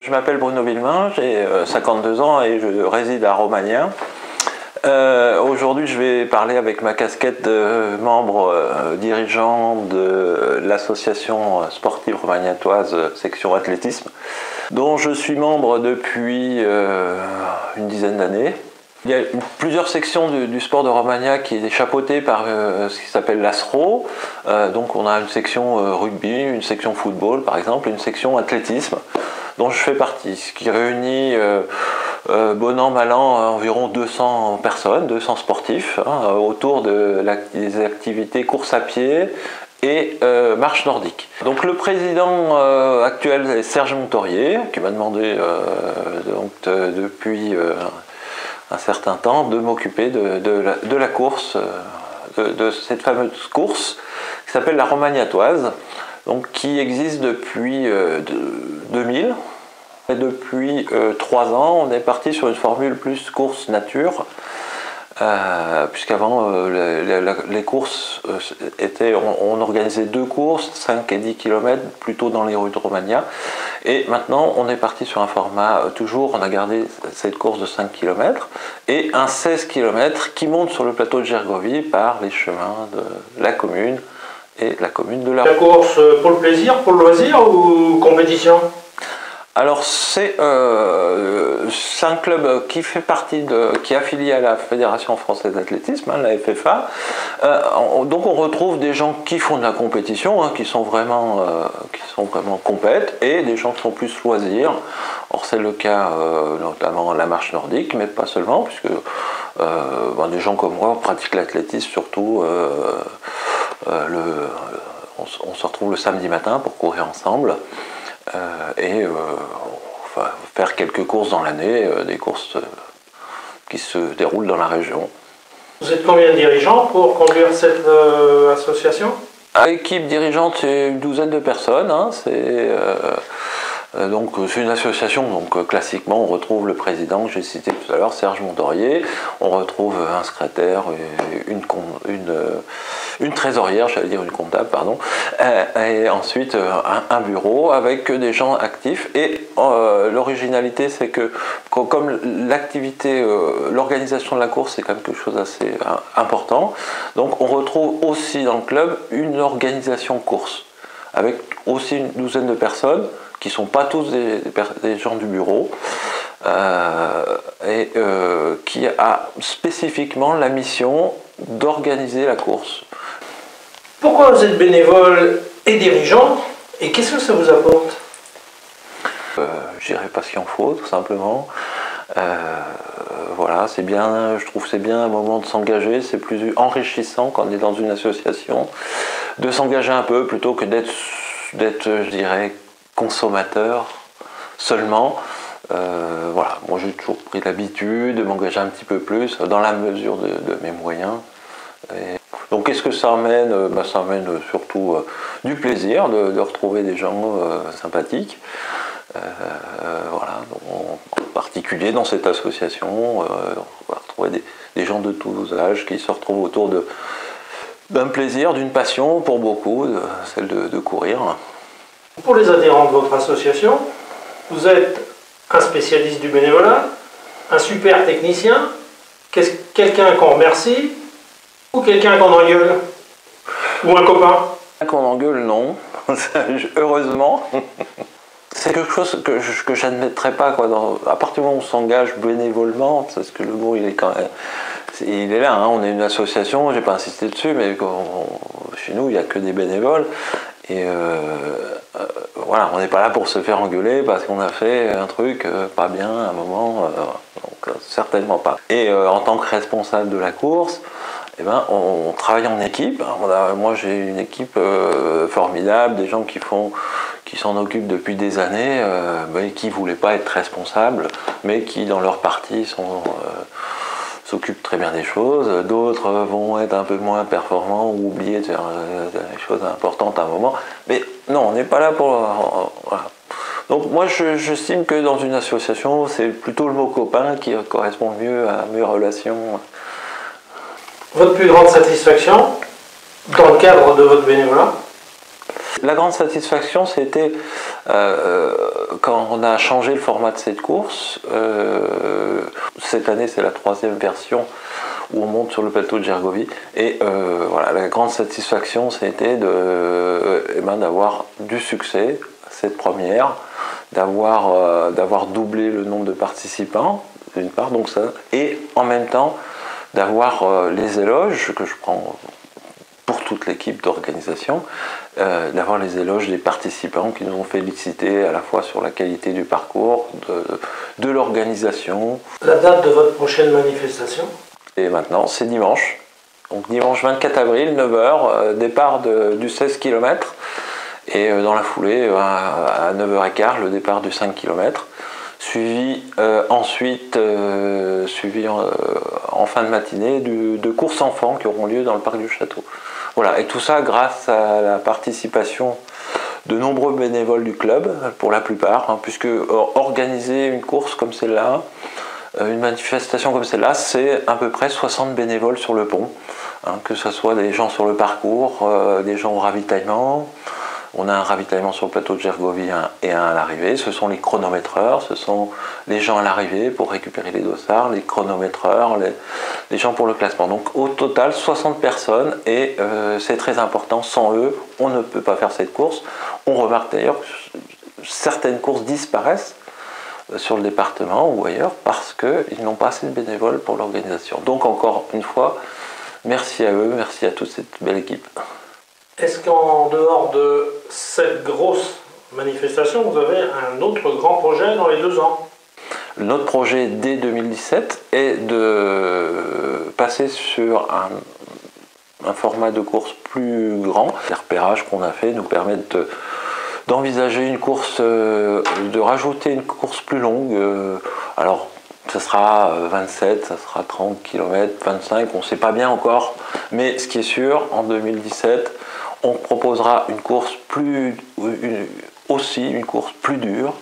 Je m'appelle Bruno Villemain, j'ai 52 ans et je réside à Romagna. Aujourd'hui, je vais parler avec ma casquette de membre dirigeant de l'association sportive romagnatoise section athlétisme, dont je suis membre depuis une dizaine d'années. Il y a plusieurs sections du sport de Romagna qui est chapeautée par ce qui s'appelle l'ASRO. Donc on a une section rugby, une section football par exemple, une section athlétisme dont je fais partie, ce qui réunit bon an, mal an, environ 200 personnes, 200 sportifs, autour des activités course à pied et marche nordique. Donc le président actuel est Serge Montorier, qui m'a demandé depuis un certain temps de m'occuper de la course, de cette fameuse course qui s'appelle la Romagnatoise, donc qui existe depuis 2000. Et depuis 3 ans, on est parti sur une formule plus course nature, puisqu'avant les courses étaient, on organisait 2 courses, 5 et 10 km, plutôt dans les rues de Romagna. Et maintenant, on est parti sur un format, toujours, on a gardé cette course de 5 km et un 16 km qui monte sur le plateau de Gergovie par les chemins de la commune et la commune de la... La course pour le plaisir, pour le loisir ou compétition? Alors c'est un club qui fait partie qui est affilié à la Fédération Française d'Athlétisme, la FFA. Donc on retrouve des gens qui font de la compétition, qui sont vraiment compètes, et des gens qui sont plus loisirs. Or c'est le cas notamment la marche nordique, mais pas seulement, puisque des gens comme moi pratiquent l'athlétisme surtout. On se retrouve le samedi matin pour courir ensemble. Faire quelques courses dans l'année, des courses qui se déroulent dans la région. Vous êtes combien de dirigeants pour conduire cette association? L'équipe dirigeante, c'est une douzaine de personnes. Donc c'est une association, donc classiquement on retrouve le président que j'ai cité tout à l'heure, Serge Montorier, on retrouve un secrétaire, une trésorière, j'allais dire une comptable, pardon, et ensuite un bureau avec des gens actifs. Et l'originalité, c'est que comme l'activité, l'organisation de la course, c'est quand même quelque chose d'assez important, donc on retrouve aussi dans le club une organisation course, avec aussi une douzaine de personnes, qui ne sont pas tous des gens du bureau, qui a spécifiquement la mission d'organiser la course. Pourquoi vous êtes bénévole et dirigeant, et qu'est-ce que ça vous apporte? Je dirais parce qu'il en faut, tout simplement. Voilà, c'est bien, je trouve que c'est bien un moment de s'engager, c'est plus enrichissant quand on est dans une association, de s'engager un peu plutôt que d'être, je dirais, consommateur seulement. Voilà, moi j'ai toujours pris l'habitude de m'engager un petit peu plus dans la mesure de mes moyens. Donc qu'est-ce que ça amène? Ça amène surtout du plaisir de retrouver des gens sympathiques. Voilà, en particulier dans cette association, on va retrouver des gens de tous âges qui se retrouvent autour d'un plaisir, d'une passion pour beaucoup, celle de courir. Pour les adhérents de votre association, vous êtes un spécialiste du bénévolat, un super technicien, quelqu'un qu'on remercie, ou quelqu'un qu'on engueule, ou un copain? Qu'on engueule, non, heureusement. C'est quelque chose que j'admettrais pas, quoi. À partir du moment où on s'engage bénévolement, parce que le mot il est quand même, il est là, on est une association, j'ai pas insisté dessus, mais chez nous il n'y a que des bénévoles. Et voilà, on n'est pas là pour se faire engueuler parce qu'on a fait un truc pas bien à un moment, donc certainement pas. Et en tant que responsable de la course, eh ben, on travaille en équipe. Moi j'ai une équipe formidable, des gens qui s'en occupent depuis des années, mais qui ne voulaient pas être responsables, mais qui dans leur partie s'occupent très bien des choses. D'autres vont être un peu moins performants ou oublier de faire des choses importantes à un moment. Mais non, on n'est pas là pour... voilà. Donc moi j'estime que dans une association, c'est plutôt le mot copain qui correspond mieux à mes relations. Votre plus grande satisfaction dans le cadre de votre bénévolat? La grande satisfaction, c'était quand on a changé le format de cette course. Cette année, c'est la 3e version où on monte sur le plateau de Gergovie. Et voilà, la grande satisfaction, c'était d'avoir du succès, cette première, d'avoir doublé le nombre de participants, d'une part, donc ça, et en même temps, d'avoir les éloges que je prends pour toute l'équipe d'organisation, d'avoir les éloges des participants qui nous ont félicité à la fois sur la qualité du parcours, de l'organisation. La date de votre prochaine manifestation? Et maintenant, c'est dimanche. Donc dimanche 24 avril, 9h, départ du 16 km. Et dans la foulée, à 9h15, le départ du 5 km. Suivi ensuite en fin de matinée de courses enfants qui auront lieu dans le parc du château. Voilà, et tout ça grâce à la participation de nombreux bénévoles du club, pour la plupart, hein, puisque organiser une course comme celle-là, une manifestation comme celle-là, c'est à peu près 60 bénévoles sur le pont, hein, que ce soit des gens sur le parcours, des gens au ravitaillement. On a un ravitaillement sur le plateau de Gergovie et un à l'arrivée. Ce sont les chronométreurs, ce sont les gens à l'arrivée pour récupérer les dossards, les chronométreurs, les gens pour le classement. Donc au total, 60 personnes et c'est très important. Sans eux, on ne peut pas faire cette course. On remarque d'ailleurs que certaines courses disparaissent sur le département ou ailleurs parce qu'ils n'ont pas assez de bénévoles pour l'organisation. Donc encore une fois, merci à eux, merci à toute cette belle équipe. Est-ce qu'en dehors de cette grosse manifestation, vous avez un autre grand projet dans les 2 ans? Notre projet dès 2017 est de passer sur un format de course plus grand. Les repérages qu'on a fait nous permettent d'envisager une course, de rajouter une course plus longue. Alors, ça sera 27, ça sera 30 km, 25, on ne sait pas bien encore. Mais ce qui est sûr, en 2017, on proposera une course aussi une course plus dure,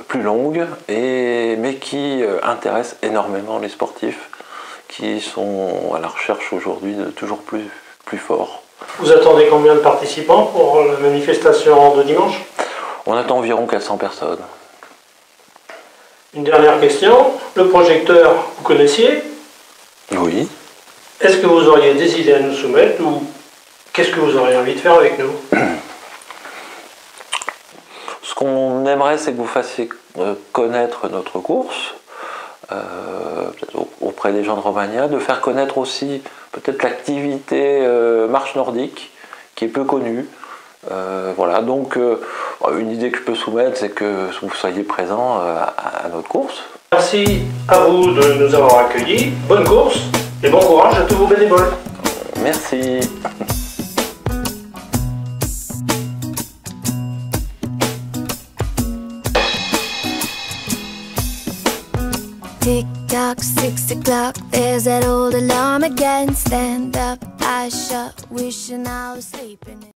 plus longue, mais qui intéresse énormément les sportifs qui sont à la recherche aujourd'hui de toujours plus fort. Vous attendez combien de participants pour la manifestation de dimanche? On attend environ 400 personnes. Une dernière question. Le projecteur, vous connaissiez? Oui. Est-ce que vous auriez des idées à nous soumettre ou qu'est-ce que vous auriez envie de faire avec nous? Ce qu'on aimerait, c'est que vous fassiez connaître notre course auprès des gens de Romagna, de faire connaître aussi peut-être l'activité marche nordique qui est peu connue. Voilà, donc une idée que je peux soumettre, c'est que vous soyez présents à notre course. Merci à vous de nous avoir accueillis. Bonne course et bon courage à tous vos bénévoles. Merci. Tick tock, 6 o'clock, there's that old alarm again. Stand up, eyes shut, wishing I was sleeping.